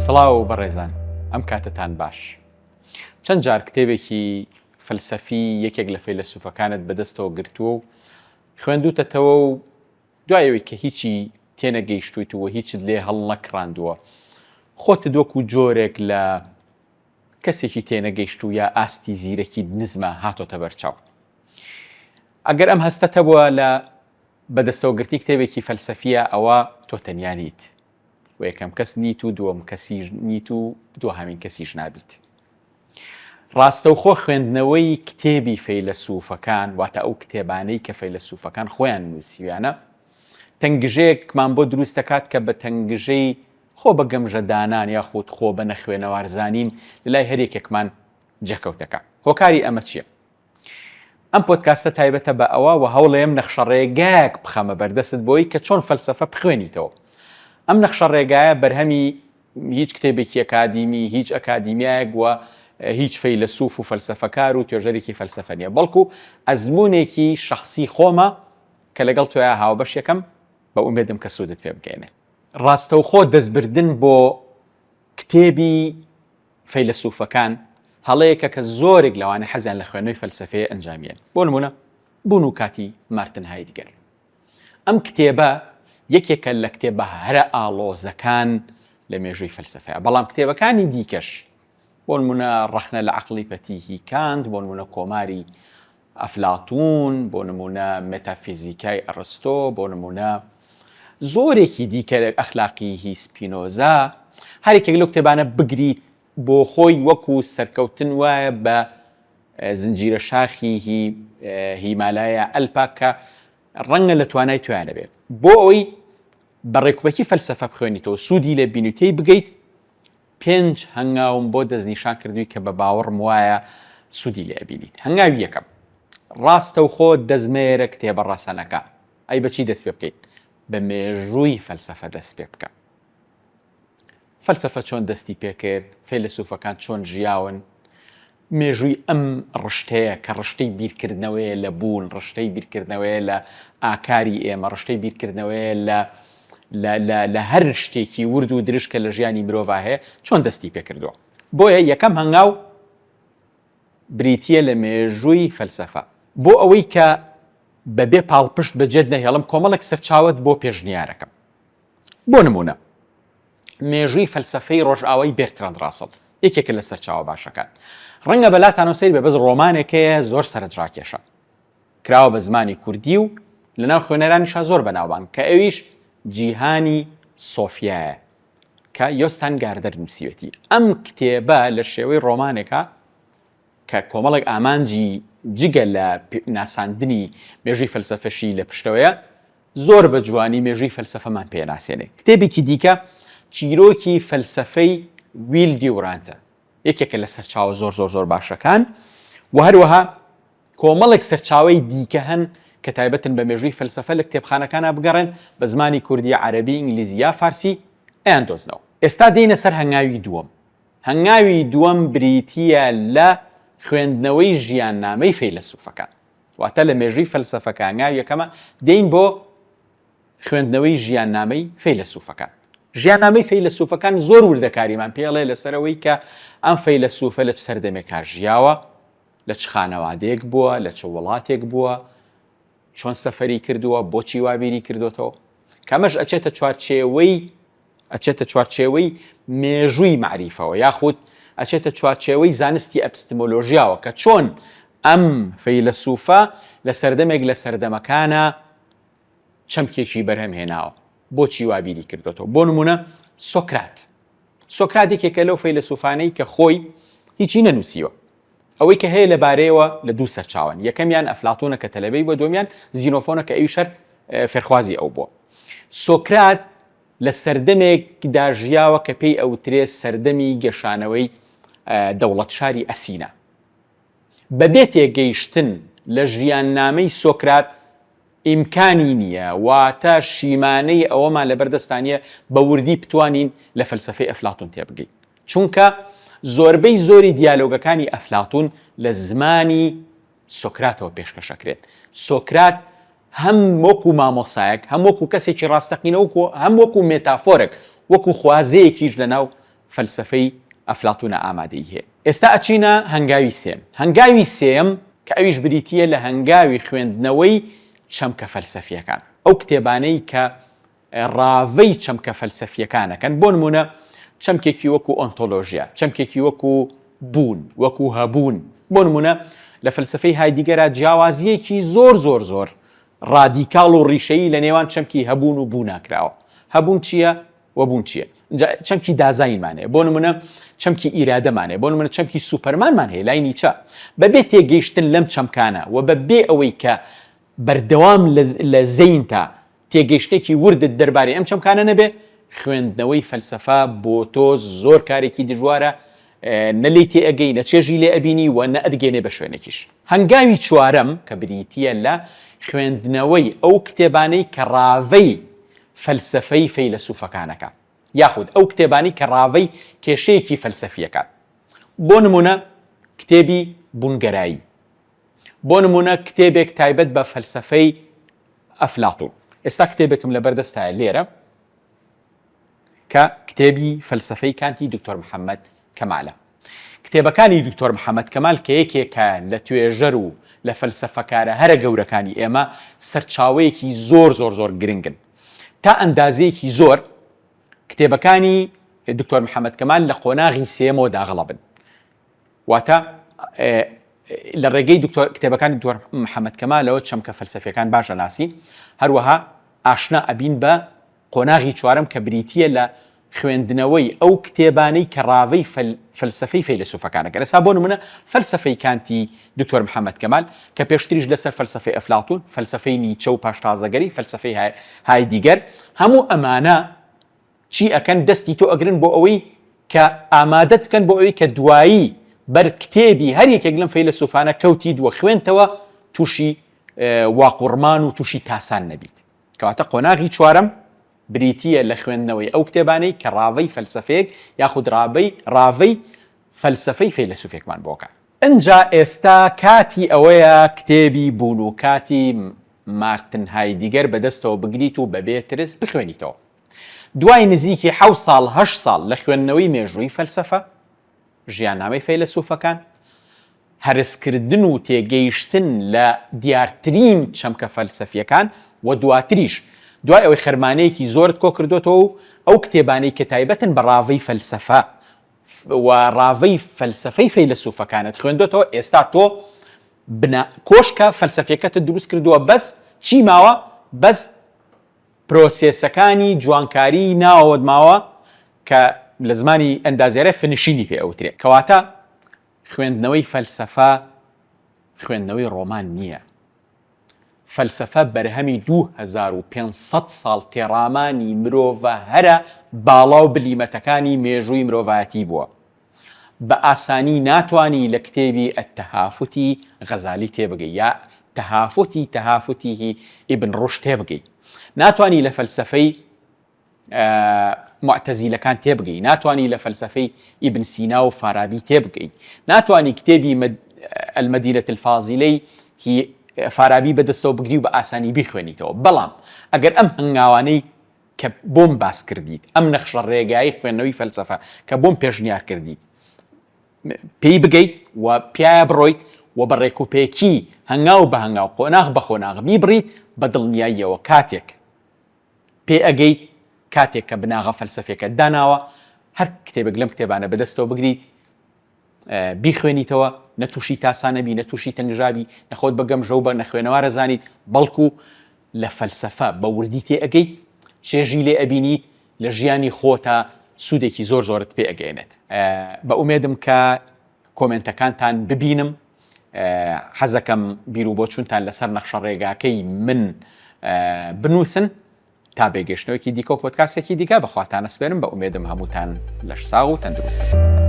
سڵاو بەڕێزان، ئەم کاتتان باش. چەند جار کتێبێکی فەلسەفی یەکێک لە فەیلسوفەکانت بەدەستەوە گرتووە و خوێندووتەتەوە و دوایەوەی کە هیچی تێنەگەیشتویتەوە، هیچت لێ هەڵ نەکڕاندووە، خۆتت وەکو جۆرێک لە کەسێکی تێنەگەیشتوو یا ئاستی زیرەکی نزمە هاتۆتە بەرچاو. ئەگەر ئەم هەستەتەوە لە بەدەستەوەگرتی کتێبێکی فەلسەفیە، ئەوە تۆ تەنیانیت و یەکەم کەس نیت و دووەم کەسی نیت و دووهەمین کەسیش نابیت. ڕاستەوخۆ خوێندنەوەی کتێبی فەیلسوفەکان، واتە ئەو کتێبانەی کە فەیلسوفەکان خۆیان نووسیویانە، تەنگژەیەکمان بۆ دروست دەکات کە بە تەنگژەی خۆ بە گەمژەدانان یاخود خۆ بە نەخوێنەوارزانین لەلای هەرێکێکمان جەکەوتەکە. هۆکاری ئەمە چییە؟ ئەم پۆدکاستە تایبەتە بە ئەوە و هەوڵێم نەخشەڕێگایەک بخەمە بەردەست بۆی کە چۆن فەلسەفە بخوێنیتەوە. ئەم نەخشەڕێگایە بەرهەمی هیچ کتێبێکی ئەکادیمی، هیچ ئەکادیمیایەک و هیچ فەیلسوف و فەلسەفەکار و توێژەرێکی فەلسەفە نییە، بەڵکو ئەزموونێکی شەخسی خۆمە کە لەگەڵ تۆیە هاوبەش یەکەم بە ئومێدم کە سوودت پێ بگەێنێ. ڕاستەوخۆ دەستبردن بۆ کتێبی فەیلسوفەکان هەڵەیەکە کە زۆرێک لەوانە حەزیان لە خوێندنەوەی فەلسەفەیە ئەنجامیان. بۆ نمونە بوون و کاتی مارتن هایدگر. ئەم کتێبە یەکێکە لە کتێبە هەرە ئاڵۆزەکان لە مێژووی فەلسەفەیە، بەڵام کتێبەکانی دیکەش، بۆ نمونە ڕەخنە لە عەقڵی پەتیهی کانت، بۆ نمونە کۆماری ئەفلاتون، بۆ نمونە مێتافیزیکای ئەرستۆ، بۆ نمونە زۆرێکی دیکە ئەخلاقی سپینۆزا، هەرێکێک لەو کتێبانە بگریت بۆ خۆی وەکو سەرکەوتن وایە بە زنجیرە شاخی هیمالایە ئەلپا کە ڕەنگە لە توانای توانە بێت بۆ ئەوەی بەڕێکوبەکی فەلسەفە بخوێنیتەوە، سوودی لە بینوتەی بگەیت. 5 هەنگاوم بۆ دەستنیشان کردووی کە بە باوەڕم وایە سوودی لێ بینیت. هەنگاوی یەکەم، ڕاستەوخۆ دەزمێرە کتێبە ڕاستەنەکە. ئەی بەچی دەست پێ بکەیت؟ بە مێژووی فەلسەفە دەست پێ بکە. فەلسەفە چۆن دەستی پێکرد، فەیلسوفەکان چۆن ژیاون، مێژووی ئەم ڕشتەیە کە ڕشتەی بیرکردنەوەیە لە بوون، ڕشتەی بیرکردنەوەیە لە ئاکاری ئێمە، ڕشتەی بیرکردنەوەیە لە هەر شتێکی ورد و درشکە لە ژیانی مرۆڤ هەیە، چۆن دەستی پێکردووە. بۆیە یەکەم هەنگاو بریتیە لە مێژووی فەلسەفە، بۆ ئەوەی کە بەبێ پاڵپشت بەجێت نەهێڵم کۆمەڵێک سەرچاوت بۆ پێشنیارەکەم. بۆ نمونە مێژووی فەلسەفەی ڕۆژئاوای بێرتراند راسڵ یەکێکە لە سەرچاوە باشەکان. ڕەنگە بەلاتانەوە سەیر بێ، بەس ڕۆمانێکەیە زۆر سەرنجڕاکێشە، کراوە بە زمانی کوردی و لەناو خوێنەرانیشا زۆر بەناوبان، کە ئەویش جیهانی سۆفیایە کە یۆستان گاردەر نووسیوەتی. ئەم کتێبە لە شێوەی ڕۆمانێکە کە کۆمەڵێک ئامانجی جگە لە ناساندنی مێژووی فەلسەفەشی لە پشتەوەیە، زۆر بە جوانی مێژووی فەلسەفەمان پێناسێنێ. کتێبێکی دیکە چیرۆکی فەلسەفەی ویل دیورانتە، یەکێکە لە سەرچاوە زۆر باشەکان، و هەروەها کۆمەڵێک سەرچاوەی دیکە هەن کە تایبەتن بە مێژووی فەلسەفە لە کتێبخانەکانە بگەڕێن بە زمانی کوردی، عەرەبی، ئینگلیزی یا فارسی ئەیان دۆزنەوە. ئێستا دێنە سەر هەنگاوی دووەم. هەنگاوی دووەم بریتیە لە خوێندنەوەی ژیاننامەی فەیلسوفەکان، واتە لە مێژووی فەلسەفەکە هەنگاوی یەکەمە دێین بۆ خوێندنەوەی ژیاننامەی فەیلسوفەکان. ژیاننامەی فەیلسوفەکان زۆر وردەکاریمان پێڵێ لەسەرەوەی کە ئەم فەیلسوفە لە چ سەردەمێکا ژیاوە، لە چ خانەوادەیەک بووە، لە چ وڵاتێک بووە، چۆن سەفەری کردووە، بۆچی وابیری کردوێتەوە. کەمەش ئەچێتە چوارچێوەی مێژووی معریفەوە، یاخود ئەچێتە چوارچێوەی زانستی ئەپستمۆلۆژیاوە کە چۆن ئەم فەیلسوفە لە سەردەمێک لە سەردەمەکانە چەمکێکی بەرهەم هێناوە، بۆچی وابیری کردوێتەوە. بۆ نمونە سۆکرات یەکێکە لەو فەیلسوفانەی کە خۆی هیچی نەنووسیوە، ئەوەی کە هەیە لەبارەیەوە لە دوو سەرچاوان، یەکەمیان ئەفلاتۆنە کە تەلەبەی بۆ، دومیان زینۆفۆنە کە ئەوی شەر فێرخوازی ئەو بووە. سۆکرات لە سەردەمێکدا ژیاوە کە پێی ئەوترێ سەردەمی گەشانەوەی دەوڵەت شاری ئەسینە. بەبێ تێگەیشتن لە ژیاننامەی سۆکرات ئیمکانی نییە، واتە شیمانەی ئەوەمان لە بەردەستانیە بە وردی بتوانین لە فەلسەفەی ئەفلاتون تێبگەین، چونکە زۆربەی زۆری دیالۆگەکانی ئەفلاتون لە زمانی سۆکراتەوە پێشکەشەکرێت. سۆکرات هەم وەکو مامۆسایەک، هەم وەکو کەسێکی ڕاستەقینە، هەم وەکو مێتافۆرێک، وەکو خوازەیەکیش لە ناو فەلسەفەی ئەفلاتونە ئامادەی هەیە. ئێستا ئەچینە هەنگاوی سێم. هەنگاوی سێم کە ئەویش بریتیە لە هەنگاوی خوێندنەوەی چەمکە فەلسەفیەکان. ئەو کتێبانەی کە ڕاوەی چەمکە فەلسەفیەکانەکەن. بۆ نمونە چەمکێکی وەکو ئۆنتۆلۆژیا، چەمکێکی وەکو بوون، وەکو هەبوون. بۆ نمونە لە فەلسەفەی هایدیگەرە جیاوازیەکی زۆر ڕادیکاڵ و ڕیشەیی لە نێوان چەمکی هەبوون و بوون ناکراوە. هەبوون چییە؟ وەبوون چییە؟ چەمکی دازاینمانەیە، بۆ نمونە چەمکی ئیرادەمانەیە، بۆ نمونە چەمکی سوپەرمانمان هەیە لای نیچە. بەبێ تێگەیشتن لەم چەمکانە و بەبێ ئەوەی کە بەردەوام لە زەین تا تێگەیشتێکی وردت دەربارەی ئەم چەمکانە نەبێ، خوێندنەوەی فەلسەفە بۆ تۆ زۆر کارێکی دژوارە، نەلی تێ ئەگەی، نە چێژی لێ ئەبینی و نە ئەدگەێنێ بە شوێنێکیش. هەنگاوی چوارەم کە بریتیە لە خوێندنەوەی ئەو کتێبانەی کە ڕاوەی فەلسەفەی فەیلسوفەکانەکە، یاخود ئەو کتێبانی کە ڕاوەی کێشەیەکی فەلسەفیەکە. بۆ نمونە کتێبی بوونگەرایی، بۆ نمونە کتێبێک تایبەت بە فەلسەفەی ئەفلاتون. ئێستا کتێبێکم لە بەردەستایە لێرە کە کتێبی فەلسەفەی کانتی دکتۆر محەممەد کەمالە. کتێبەکانی دکتۆر محەممەد کەمال کە یەکێکە لە توێژەر و لە فەلسەفەکارە هەرە گەورەکانی ئێمە سەرچاوەیەکی زۆر گرنگن. تا ئەندازەیەکی زۆر کتێبەکانی دکتۆر محەممەد کەمال لە قۆناغی سێمەوە داغڵە بن. واتە لە ڕێگەی کتێبەکانی دکتۆر محەممەد کەمالەوە چەمکە فەلسەفیەکان باشە ناسی، هەروەها ئاشنا ئەبین بە قۆناغی چوارەم کە بریتیە لە خوێندنەوەی ئەو کتێبانەی کە ڕاوەی فەلسەفەی فەیلسوفەکانەکە. لەسا بۆ نمونە فەلسەفەی کانتی دکتۆر محەممەد کەمال کە پێشتریش لەسەر فەلسەفەی ئەفلاتون، فەلسەفەی نیچە و پاشتازەگەری، فەلسەفەی هایدیگەر، هەموو ئەمانە چی ئەکەن؟ دەستی تۆ ئەگرن بۆ ئەوەی کە ئامادەت بکەن بۆ ئەوەی کە دوایی بەر کتێبی هەر یەکێک لەم فەیلسوفانە کەوتی دووە خوێنتەوە تووشی واقوڕمان و تووشی تاسان نەبیت. کەواتە قۆناغی چوارەم بریتیە لە خوێندنەوەی ئەو کتێبانەی کە ڕاوەی فەلسەفەیەک یاخود ڕاوەی فەلسەفەی فەیلسوفێکمان بۆکە. ئەنجا ئێستا کاتی ئەوەیە کتێبی بوون و کاتی مارتن هایدیگەر بەدەستەوە بگریت و بەبێ ترس بخوێنیتەوە. دوای نزیکی 7 ساڵ 8 ساڵ لە خوێندنەوەی مێژووی فەلسەفە، ژیاننامەی فەیلسوفەکان، هەرسکردن و تێگەیشتن لە دیارترین چەمکە فەلسەفیەکان و دواتریش دوای ئەوەی خەرمانەیەکی زۆرت کۆ کردوێتەوە و ئەو کتێبانەی کە تایبەتن بە ڕاوەی فەلسەفە و ڕاوەی فەلسەفەی فەیلسوفەکانت خوێندوێتەوە، ئێستا تۆ کۆشکە فەلسەفیەکەتت دروست کردووە، بەس چی ماوە؟ بەس پرۆسێسەکانی جوانکاری ناوەوەت ماوە کە لە زمانی ئەندازیارە فنشینی پێ ئەوترێ. کەواتە خوێندنەوەی فەلسەفە خوێندنەوەی ڕۆمان نییە. فەلسەفە بەرهەمی 2500 ساڵ تێڕامانی مرۆڤە هەرە باڵا و بلیمەتەکانی مێژووی مرۆڤایەتی بووە. بە ئاسانی ناتوانی لە کتێبی ئەتەهافوتی غەزالی تێبگەی یا تەهافوتی ئیبن ڕوشد تێبگەی، ناتوانی لە فەلسەفەی معتەزیلەکان تێبگەی، ناتوانی لە فەلسەفەی ئیبن سینا و فارابی تێبگەی، ناتوانی کتێبی ئەلمەدینەة الفاضلەی فارابی بەدەستەوە بگری و بە ئاسانی بیخوێنیتەوە. بەڵام ئەگەر ئەم هەنگاوانەی کە بۆم باس کردیت، ئەم نەخشە ڕێگایی خوێندنەوەی فەلسەفە کە بۆم پێشنیار کردیت پێی بگەیت و پیایە بڕۆیت و بە ڕێکوپێکی هەنگاو بە هەنگاو قۆناغ بە قۆناغ بیبڕیت، بە دڵنیاییەوە کاتێک پێ ئەگەیت، کاتێک کە بناغە فەلسەفیەکە داناوە، هەر کتێبێک لەم کتێبانە بەدەستەوە بگریت بیخوێنیتەوە، نەتووشی تاسانەبی، نەتووشی تەنگژابی، نەخۆت بە گەمژە و بە نەخوێنەوارە زانیت، بەڵکو لە فەلسەفە بە وردی تێ ئەگەیت، چێژی لێ ئەبینیت، لە ژیانی خۆتە سوودێکی زۆرت پێ ئەگەێنێت. بە ئومێدم کە کۆمنتەکانتان ببینم، حەزەکەم بیر و بۆچوونتان لەسەر نەخشە ڕێگاکەی من بنووسن تا بێگەشتنەوەکی دیکە و پۆدکاستێکی دیکە بەخواتانە سپێرم. بە ئومێدم هەمووتان لەش ساغ و تەندروست بن.